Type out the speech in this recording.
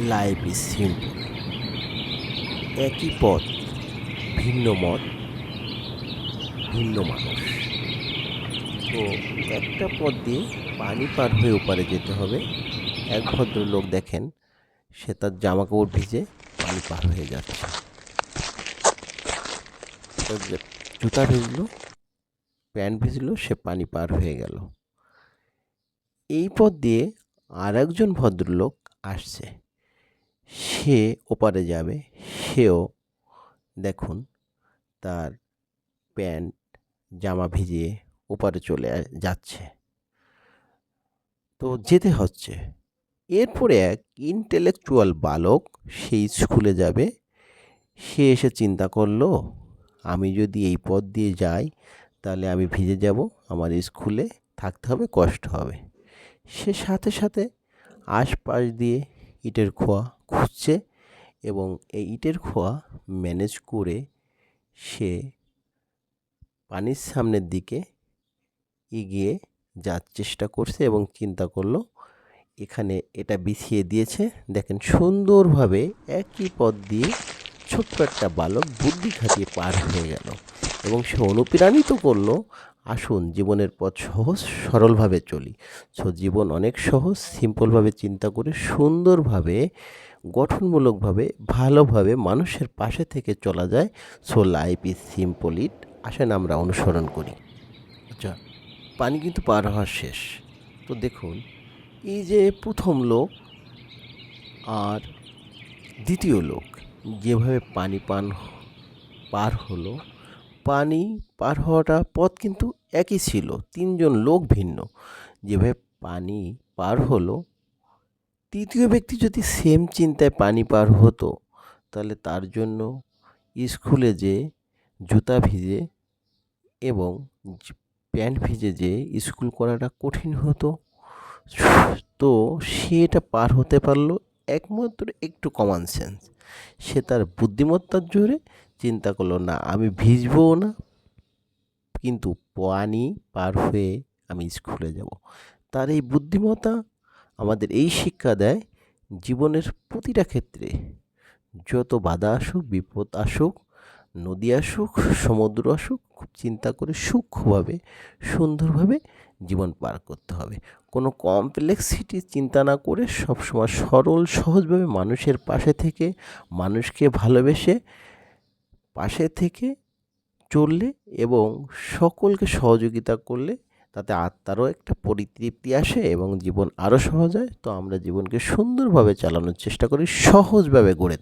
Life is simple. একই পথ, ভিন্ন মত, ভিন্ন মানুষ। তো একটা পথ দিয়ে পানি পার হয়ে ওপারে যেতে হবে। এক ভদ্রলোক দেখেন, সে তার জামা কাপড় ভিজে পানি পার হয়ে যাচ্ছে। তার জুতা ভিজলো, প্যান্ট ভিজলো, সে পানি পার হয়ে গেল। এই পথ দিয়ে আর একজন ভদ্রলোক আসছে, সে ওপারে যাবে। সেও দেখুন, তার প্যান্ট জামা ভিজিয়ে ওপারে চলে যাচ্ছে। তো যেতে হচ্ছে। এরপরে এক ইন্টেলেকচুয়াল বালক সেই স্কুলে যাবে। সে এসে চিন্তা করলো, আমি যদি এই পথ দিয়ে যাই তাহলে আমি ভিজে যাব, আমার স্কুলে থাকতে হবে, কষ্ট হবে। সে সাথে সাথে আশপাশ দিয়ে ইটের খোয়া খুঁজছে এবং এই ইটের খোয়া ম্যানেজ করে সে পানির সামনের দিকে এগিয়ে যাওয়ার চেষ্টা করছে এবং চিন্তা করলো, এখানে এটা বিছিয়ে দিয়েছে। দেখেন সুন্দরভাবে একই পথ দিয়ে ছোট্ট একটা বালক বুদ্ধি খাটিয়ে পার হয়ে গেল এবং সে অনুপ্রাণিত করলো, আসুন জীবনের পথ সহজ সরলভাবে চলি। জীবন অনেক সহজ, সিম্পলভাবে চিন্তা করে সুন্দরভাবে, গঠনমূলকভাবে, ভালোভাবে মানুষের পাশে থেকে চলা যায়। Life is simple it. আসেন আমরা অনুসরণ করি। আচ্ছা, পানি কিন্তু পার হওয়া শেষ। তো দেখুন, এই যে প্রথম লোক আর দ্বিতীয় লোক যেভাবে পানি পার হলো, পানি পার হওয়াটা পথ কিন্তু একই ছিল, তিনজন লোক ভিন্ন। যেভাবে পানি পার হলো, তৃতীয় ব্যক্তি যদি সেম চিন্তায় পানি পার হতো, তাহলে তার জন্য স্কুলে যে জুতা ভিজে এবং প্যান্ট ভিজে যে স্কুল করাটা কঠিন হতো। তো সে এটা পার হতে পারলো একমাত্র একটু কমন সেন্স। সে তার বুদ্ধিমত্তার জোরে চিন্তা করলো, না আমি ভিজবও না, কিন্তু পানি পার হয়ে আমি স্কুলে যাব। তার এই বুদ্ধিমত্তা আমাদের এই শিক্ষা দেয়, জীবনের প্রতিটা ক্ষেত্রে যত বাধা আসুক, বিপদ আসুক, নদী আসুক, সমুদ্র আসুক, খুব চিন্তা করে সূক্ষ্মভাবে, সুন্দরভাবে জীবন পার করতে হবে। কোনো কমপ্লেক্সিটি চিন্তা না করে সবসময় সরল সহজভাবে মানুষের পাশে থেকে, মানুষকে ভালোবেসে পাশে থেকে চললে এবং সকলকে সহযোগিতা করলে তাতে আত্মারও একটা পরিতৃপ্তি আসে এবং জীবন আরও সহজ হয়। তো আমরা জীবনকে সুন্দরভাবে চালানোর চেষ্টা করি, সহজভাবে গড়ে তুলি।